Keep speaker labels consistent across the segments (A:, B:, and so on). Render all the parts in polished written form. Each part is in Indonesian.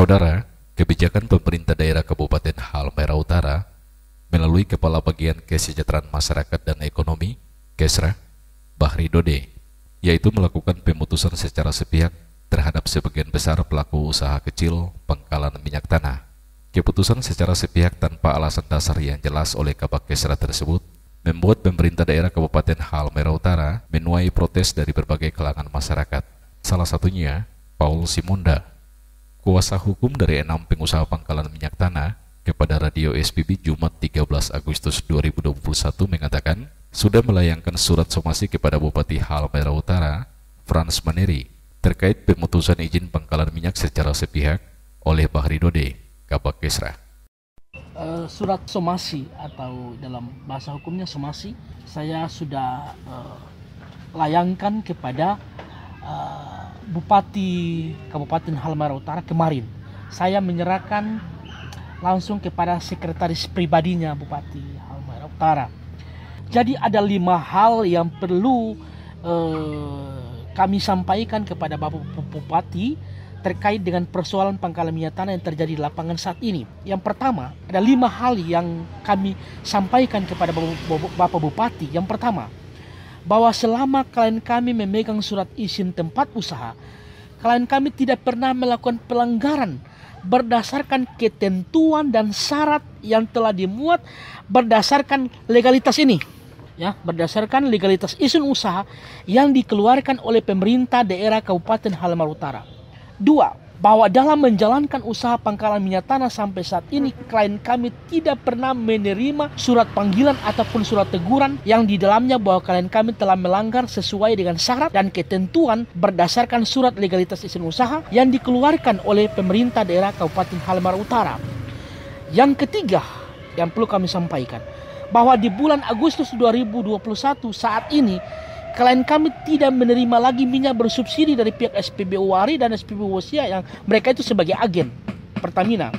A: Saudara, kebijakan pemerintah daerah Kabupaten Halmahera Utara melalui Kepala Bagian Kesejahteraan Masyarakat dan Ekonomi, Kesra, Bahri Dode, yaitu melakukan pemutusan secara sepihak terhadap sebagian besar pelaku usaha kecil pangkalan minyak tanah. Keputusan secara sepihak tanpa alasan dasar yang jelas oleh Kabak Kesra tersebut membuat pemerintah daerah Kabupaten Halmahera Utara menuai protes dari berbagai kalangan masyarakat. Salah satunya, Paul Simonda, kuasa hukum dari 6 pengusaha pangkalan minyak tanah, kepada Radio SPB Jumat 13 Agustus 2021 mengatakan sudah melayangkan surat somasi kepada Bupati Halmahera Utara, Frans Maneri, terkait pemutusan izin pangkalan minyak secara sepihak oleh Bahri Dode, Kabak Kesra.
B: Surat somasi atau dalam bahasa hukumnya somasi saya sudah layangkan kepada Bupati Kabupaten Halmahera Utara kemarin. Saya menyerahkan langsung kepada sekretaris pribadinya Bupati Halmahera Utara. Jadi ada 5 hal yang perlu kami sampaikan kepada Bapak Bupati terkait dengan persoalan pangkalan minyak tanah yang terjadi di lapangan saat ini. Yang pertama, ada 5 hal yang kami sampaikan kepada Bapak Bupati. Yang pertama, bahwa selama klien kami memegang surat izin tempat usaha, klien kami tidak pernah melakukan pelanggaran berdasarkan ketentuan dan syarat yang telah dimuat berdasarkan legalitas ini. Ya, berdasarkan legalitas izin usaha yang dikeluarkan oleh pemerintah daerah Kabupaten Halmahera Utara. 2. Bahwa dalam menjalankan usaha pangkalan minyak tanah sampai saat ini, klien kami tidak pernah menerima surat panggilan ataupun surat teguran yang di dalamnya bahwa klien kami telah melanggar sesuai dengan syarat dan ketentuan berdasarkan surat legalitas izin usaha yang dikeluarkan oleh pemerintah daerah Kabupaten Halmahera Utara. Yang ketiga, yang perlu kami sampaikan, bahwa di bulan Agustus 2021 saat ini, klien kami tidak menerima lagi minyak bersubsidi dari pihak SPBU Wari dan SPBU Wosia yang mereka itu sebagai agen Pertamina,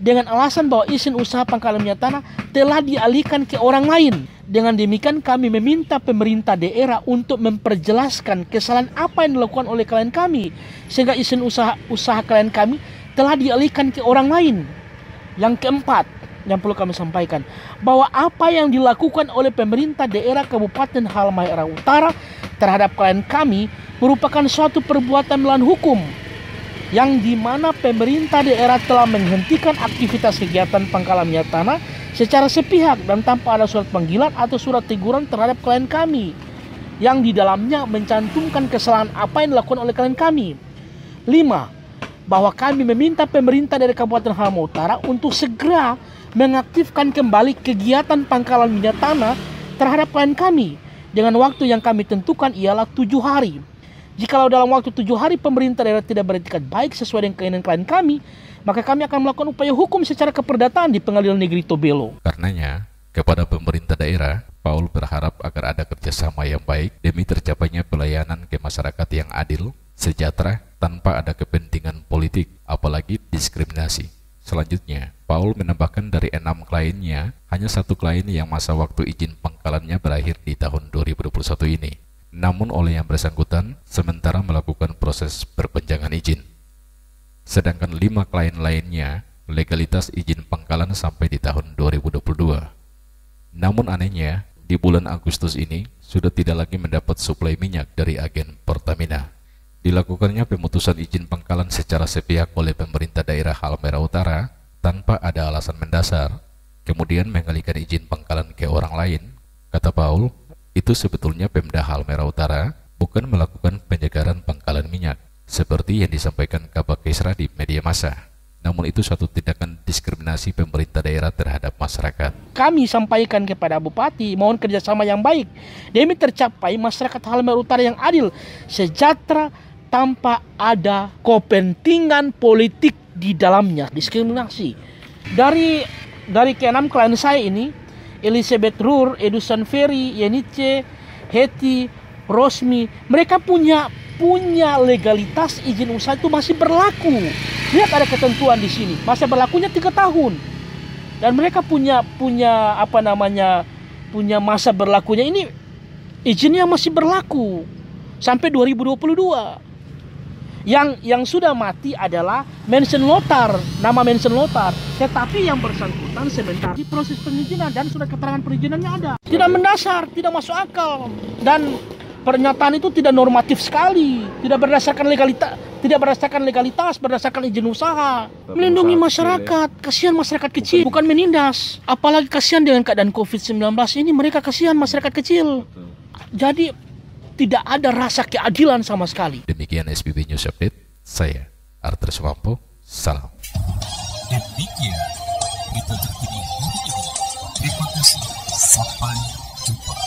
B: dengan alasan bahwa izin usaha pangkalan minyak tanah telah dialihkan ke orang lain. Dengan demikian kami meminta pemerintah daerah untuk memperjelaskan kesalahan apa yang dilakukan oleh klien kami sehingga izin usaha klien kami telah dialihkan ke orang lain. Yang keempat, yang perlu kami sampaikan, bahwa apa yang dilakukan oleh pemerintah daerah Kabupaten Halmahera Utara terhadap klien kami merupakan suatu perbuatan melawan hukum, yang dimana pemerintah daerah telah menghentikan aktivitas kegiatan pangkalan minyak tanah secara sepihak dan tanpa ada surat panggilan atau surat teguran terhadap klien kami, yang di dalamnya mencantumkan kesalahan apa yang dilakukan oleh klien kami. 5. Bahwa kami meminta pemerintah dari Kabupaten Halmahera Utara untuk segera mengaktifkan kembali kegiatan pangkalan minyak tanah terhadap klien kami dengan waktu yang kami tentukan ialah 7 hari. Jikalau dalam waktu 7 hari pemerintah daerah tidak beretikat baik sesuai dengan keinginan klien kami, maka kami akan melakukan upaya hukum secara keperdataan di Pengadilan Negeri Tobelo.
A: Karenanya, kepada pemerintah daerah, Paul berharap agar ada kerjasama yang baik demi tercapainya pelayanan ke masyarakat yang adil, sejahtera, tanpa ada kepentingan politik, apalagi diskriminasi. Selanjutnya, Paul menambahkan dari 6 kliennya, hanya 1 klien yang masa waktu izin pangkalannya berakhir di tahun 2021 ini. Namun oleh yang bersangkutan, sementara melakukan proses perpanjangan izin. Sedangkan 5 klien lainnya, legalitas izin pangkalan sampai di tahun 2022. Namun anehnya, di bulan Agustus ini, sudah tidak lagi mendapat suplai minyak dari agen Pertamina. Dilakukannya pemutusan izin pangkalan secara sepihak oleh pemerintah daerah Halmahera Utara tanpa ada alasan mendasar, kemudian mengalihkan izin pangkalan ke orang lain. Kata Paul, itu sebetulnya Pemda Halmahera Utara bukan melakukan penyegaran pangkalan minyak seperti yang disampaikan Kabak Kesra di media massa. Namun itu suatu tindakan diskriminasi pemerintah daerah terhadap masyarakat.
B: Kami sampaikan kepada Bupati mohon kerjasama yang baik demi tercapai masyarakat Halmahera Utara yang adil, sejahtera, tanpa ada kepentingan politik di dalamnya, diskriminasi. Dari ke-6 klien saya ini, Elizabeth Rur, Edusan Ferry, Yenice, Heti, Rosmi, mereka punya legalitas izin usaha itu masih berlaku. Lihat ada ketentuan di sini, masa berlakunya 3 tahun. Dan mereka punya masa berlakunya ini izinnya masih berlaku sampai 2022. Yang sudah mati adalah Mensen Lothar, nama Mensen Lothar. Tetapi yang bersangkutan sementara di proses perizinan dan surat keterangan perizinannya ada. Tidak mendasar, tidak masuk akal. Dan pernyataan itu tidak normatif sekali, tidak berdasarkan legalitas, berdasarkan izin usaha. Melindungi masyarakat, kasihan masyarakat kecil, bukan menindas. Apalagi kasihan dengan keadaan COVID-19 ini, mereka kasihan masyarakat kecil. Jadi tidak ada rasa keadilan sama sekali.
A: Demikian SBB News Update, saya Arthur Swampo, salam.
C: Demikian berita terkini hari ini. Terima kasih, sampai jumpa.